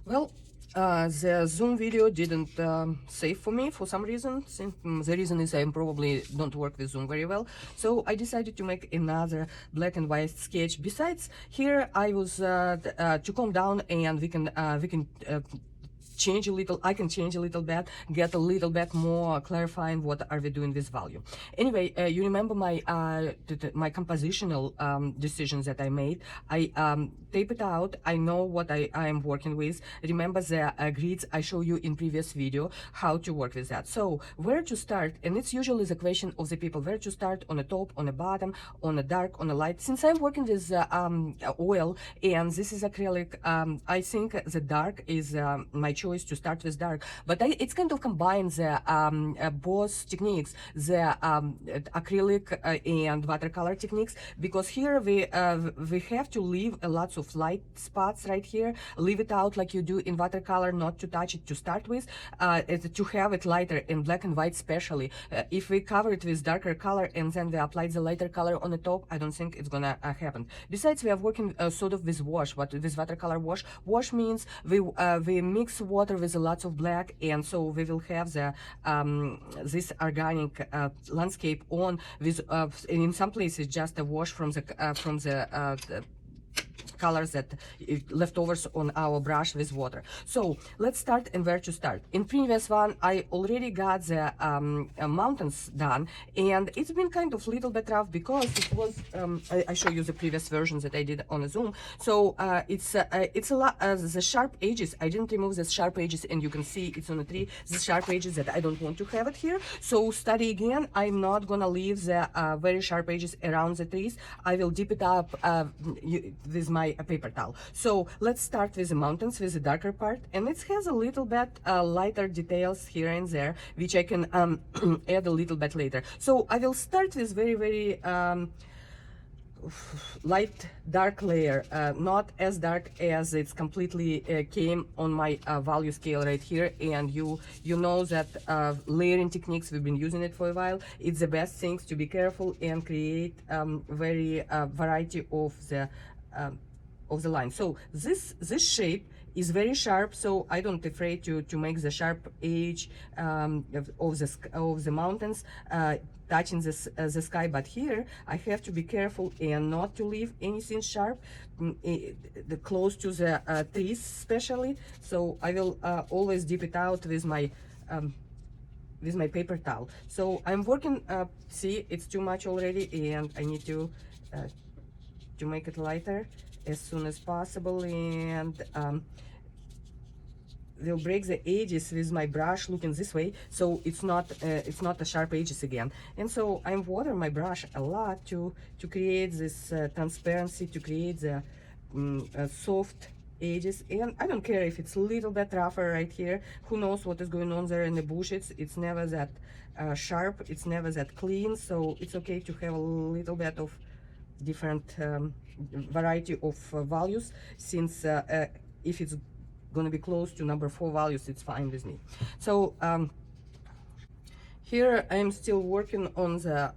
Well, the Zoom video didn't save for me for some reason. The reason is I probably don't work with Zoom very well. So I decided to make another black and white sketch. Besides, here I was to calm down, and we can change a little. I can change a little bit, get a little bit more clarifying what are we doing with value. Anyway, you remember my compositional decisions that I made. I tape it out. I know what I am working with. Remember the grids I show you in previous video how to work with that. So where to start, and it's usually the question of the people, where to start, on the top, on the bottom, on the dark, on the light. Since I'm working with oil and this is acrylic, I think the dark is my choice to start with dark, but it's kind of combines the both techniques, the acrylic and watercolor techniques, because here we have to leave lots of light spots right here, leave it out like you do in watercolor, not to touch it to start with, to have it lighter in black and white especially. If we cover it with darker color and then we apply the lighter color on the top, I don't think it's gonna happen. Besides, we are working sort of with wash, but with watercolor wash. Wash means we mix water with lots of black, and so we will have the this organic landscape on with in some places just a wash from the colors that leftovers on our brush with water. So let's start, and where to start. In previous one I already got the mountains done, and it's been kind of little bit rough because it was I show you the previous versions that I did on a Zoom. So it's a lot the sharp edges. I didn't remove the sharp edges, and you can see it's on a tree, the sharp edges that I don't want to have it here. So study again, I'm not gonna leave the very sharp edges around the trees. I will dip it up with my paper towel. So let's start with the mountains, with the darker part, and it has a little bit lighter details here and there, which I can add a little bit later. So I will start with very light dark layer, not as dark as it's completely came on my value scale right here. And you know that layering techniques, we've been using it for a while. It's the best things to be careful and create very variety of the line. So this shape is very sharp, so I don't afraid to make the sharp edge of the mountains touching the sky. But here I have to be careful and not to leave anything sharp close to the trees especially. So I will always dip it out with my paper towel. So I'm working, see, it's too much already, and I need to make it lighter as soon as possible, and will break the edges with my brush looking this way, so it's not the sharp edges again. And so I'm watering my brush a lot to create this transparency, to create the soft edges. And I don't care if it's a little bit rougher right here. Who knows what is going on there in the bushes? It's never that sharp, it's never that clean, so it's okay to have a little bit of different variety of values, since if it's going to be close to number 4 values, it's fine with me. So here I'm still working on the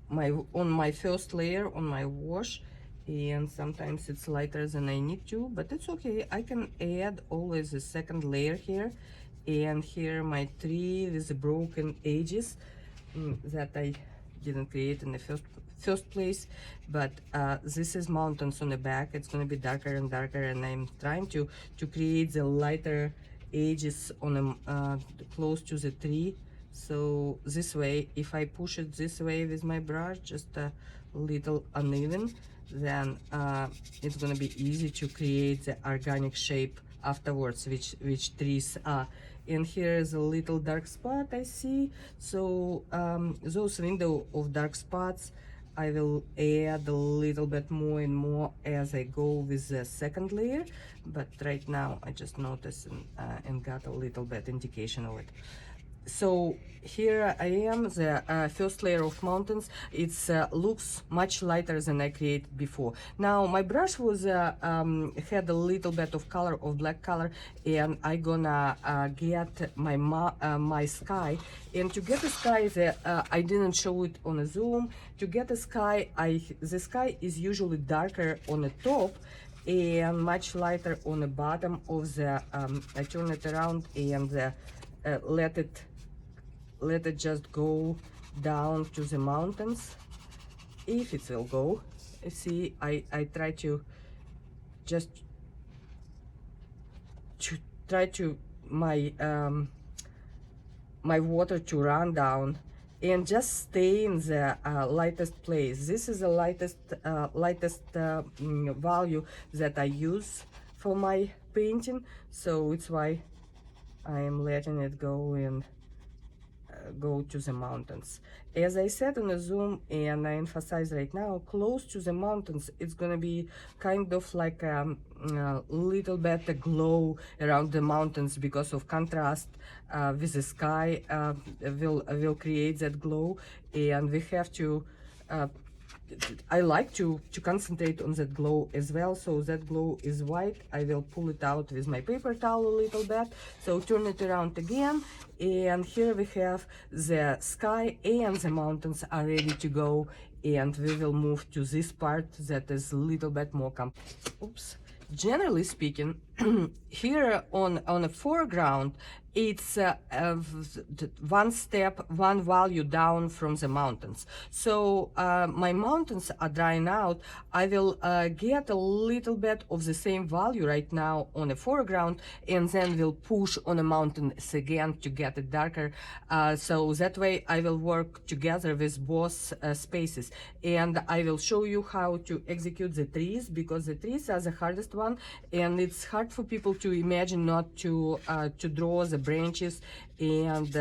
my first layer on my wash, and sometimes it's lighter than I need to, but it's okay. I can add always a second layer here, and here my tree with the broken edges that I didn't create in the first place. But this is mountains on the back. It's going to be darker and darker, and I'm trying to create the lighter edges on close to the tree. So this way, if I push it this way with my brush, just a little uneven, then it's going to be easy to create the organic shape afterwards, which trees are. And here is a little dark spot I see. So those window of dark spots, I will add a little bit more and more as I go with the second layer, but right now I just noticed and got a little bit indication of it. So here I am, the first layer of mountains. It's looks much lighter than I created before. Now my brush was had a little bit of color, of black color, and I gonna get my my sky. And to get the sky, I didn't show it on a Zoom. To get the sky, the sky is usually darker on the top, and much lighter on the bottom of the, I turn it around and let it just go down to the mountains, if it will go. See, I try to just try to my water to run down and just stay in the lightest place. This is the lightest value that I use for my painting, so it's why I am letting it go and go to the mountains. As I said on the zoom, and I emphasize right now, close to the mountains, it's gonna be kind of like a little bit a glow around the mountains because of contrast with the sky. Will create that glow, and we have to I like to concentrate on that glow as well. So that glow is white. I will pull it out with my paper towel a little bit. So turn it around again. And here we have the sky and the mountains are ready to go. And we will move to this part that is a little bit more oops. Generally speaking, here on the foreground, it's one step, one value down from the mountains. So my mountains are drying out. I will get a little bit of the same value right now on the foreground, and then we'll push on the mountains again to get it darker. So that way I will work together with both spaces, and I will show you how to execute the trees, because the trees are the hardest one, and it's hard for people to imagine not to draw the branches and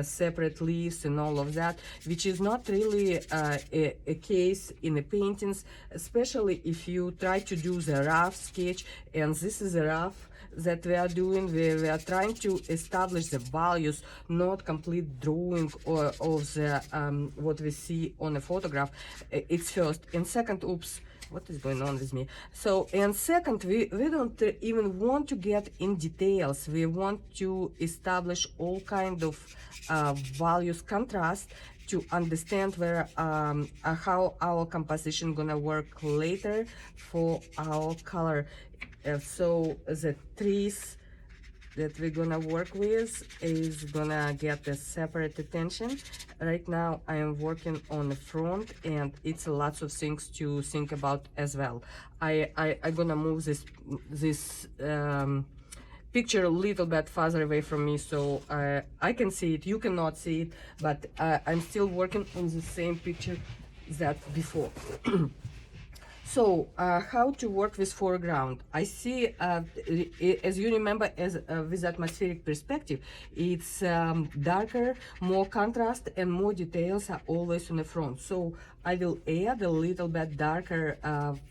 separate leaves and all of that, which is not really a case in the paintings, especially if you try to do the rough sketch. And this is a rough that we are doing. We are trying to establish the values, not complete drawing of the what we see on a photograph. It's first. And second, oops, what is going on with me? So, and second, we don't even want to get in details. We want to establish all kind of values, contrast, to understand where how our composition gonna work later for our color. So the trees that we're gonna work with is gonna get a separate attention. Right now I am working on the front, and it's lots of things to think about as well. I'm gonna move this picture a little bit farther away from me, so I can see it, you cannot see it, but I'm still working on the same picture that before. So how to work with foreground? I see, as you remember, as with atmospheric perspective, it's darker, more contrast, and more details are always on the front. So I will add a little bit darker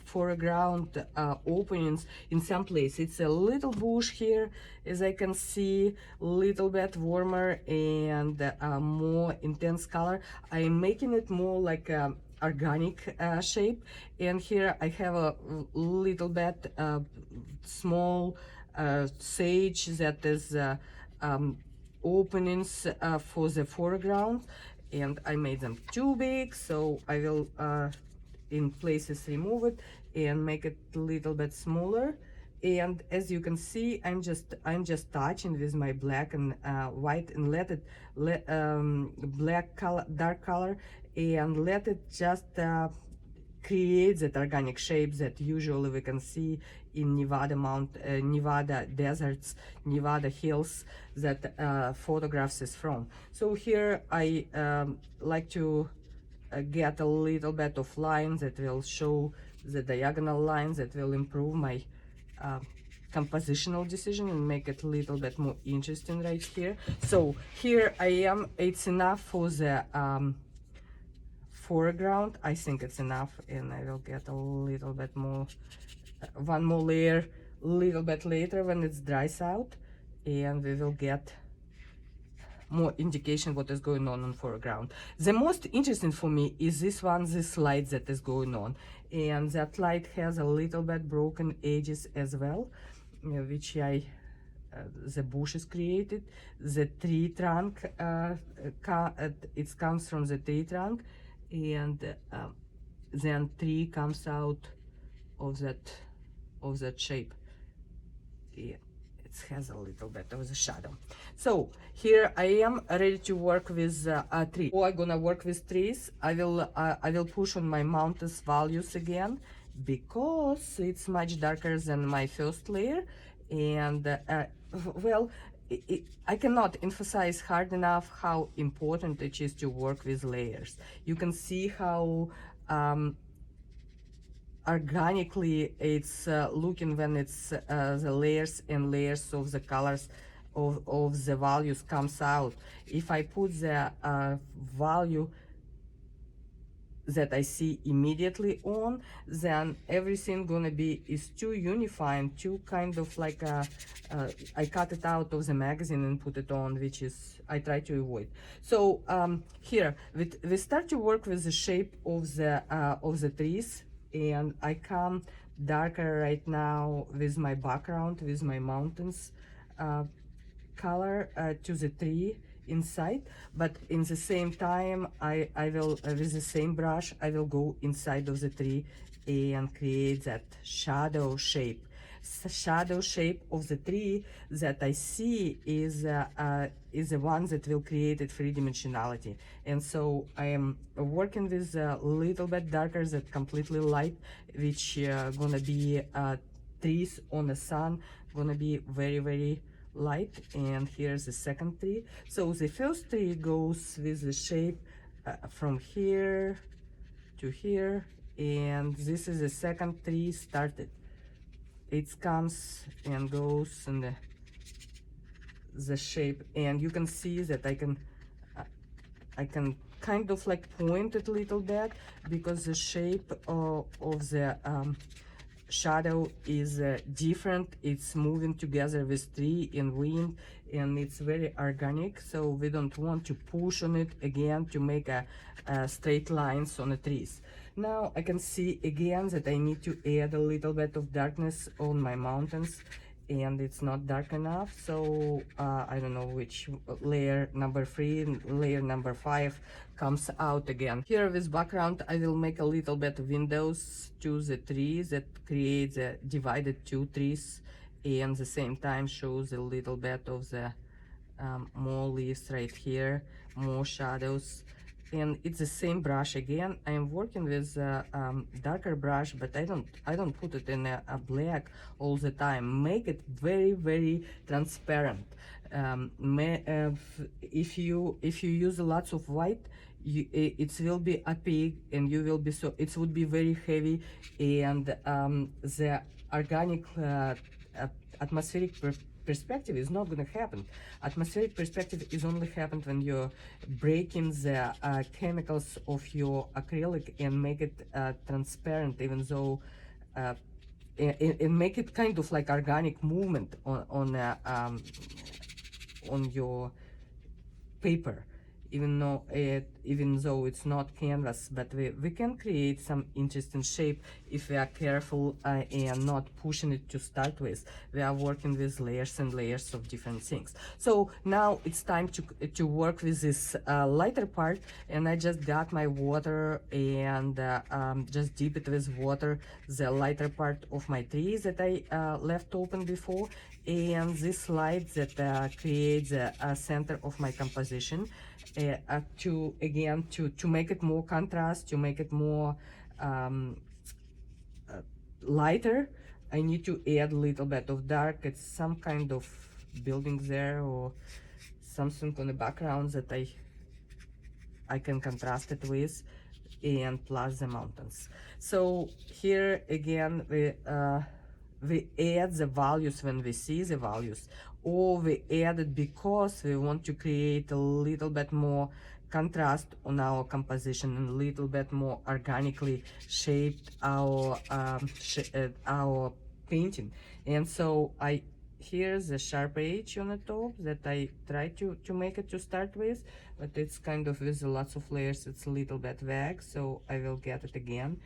foreground openings in some places. It's a little bush here, as I can see, a little bit warmer and more intense color. I'm making it more like organic shape, and here I have a little bit small sage that is openings for the foreground, and I made them too big, so I will in places remove it and make it a little bit smaller. And as you can see, I'm just touching with my black and white, and let it black color, dark color, and let it just create that organic shape that usually we can see in Nevada deserts, Nevada hills that photographs is from. So here I like to get a little bit of lines that will show the diagonal lines that will improve my compositional decision and make it a little bit more interesting right here. So here I am, it's enough for the foreground. I think it's enough, and I will get a little bit more, one more layer a little bit later when it dries out, and we will get more indication what is going on foreground. The most interesting for me is this one, this light that is going on, and that light has a little bit broken edges as well, which the bushes created. The tree trunk, it comes from the tree trunk, and then tree comes out of that of that shape. Yeah, it has a little bit of the shadow. So here I am ready to work with a tree. Oh, I'm gonna work with trees. I will push on my mountains values again because it's much darker than my first layer, and well, I cannot emphasize hard enough how important it is to work with layers. You can see how organically it's looking when it's the layers and layers of the colors of the values comes out. If I put the value that I see immediately on, then everything gonna be is too unifying, too kind of like I cut it out of the magazine and put it on, which is I try to avoid. So here we start to work with the shape of the trees, and I come darker right now with my background, with my mountains color to the tree inside, but in the same time I will with the same brush I will go inside of the tree and create that shadow shape. Shadow shape of the tree that I see is the one that will create it three dimensionality. And so I am working with a little bit darker that completely light, which gonna be trees on the sun, gonna be very light. And here's the second tree. So the first tree goes with the shape from here to here, and this is the second tree started. It comes and goes in the shape, and you can see that I can kind of like point it a little bit because the shape of the shadow is different. It's moving together with tree and wind, and it's very organic, so we don't want to push on it again to make a straight lines on the trees. Now I can see again that I need to add a little bit of darkness on my mountains, and it's not dark enough, so I don't know which layer number 3 and layer number 5 comes out again. Here with background I will make a little bit of windows to the trees that create the divided two trees, and at the same time shows a little bit of the more leaves right here, more shadows. And it's the same brush again. I am working with darker brush, but I don't put it in a black all the time. Make it very transparent. If you use lots of white, it will be opaque, and you will be so it would be very heavy, and the organic atmospheric perspective is not going to happen. Atmospheric perspective is only happened when you're breaking the chemicals of your acrylic and make it transparent, even though and make it kind of like organic movement on your paper, even though it's not canvas. But we can create some interesting shape if we are careful and not pushing it to start with. We are working with layers and layers of different things. So now it's time to work with this lighter part, and I just got my water and just dip it with water, the lighter part of my tree that I left open before, and this light that creates a center of my composition, to make it more contrast, to make it more lighter. I need to add a little bit of dark. It's some kind of building there or something on the background that I can contrast it with, and plus the mountains. So here again we add the values when we see the values, or we add it because we want to create a little bit more contrast on our composition and a little bit more organically shaped our painting. And so here's the sharp edge on the top that I try to make it to start with, but it's kind of with lots of layers, it's a little bit vague, so I will get it again.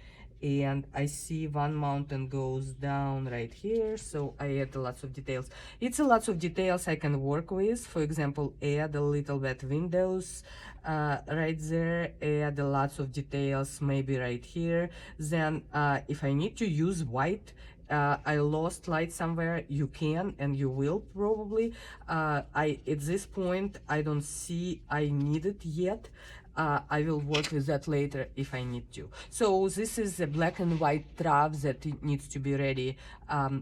And I see one mountain goes down right here, so I add lots of details. It's a lots of details I can work with. For example, add a little bit windows right there, add lots of details maybe right here. Then if I need to use white, I lost light somewhere, you can and you will probably. At this point I don't see I need it yet. I will work with that later if I need to. So this is the black and white draft that needs to be ready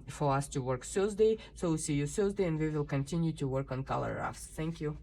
for us to work Thursday. So see you Thursday, and we will continue to work on color drafts. Thank you.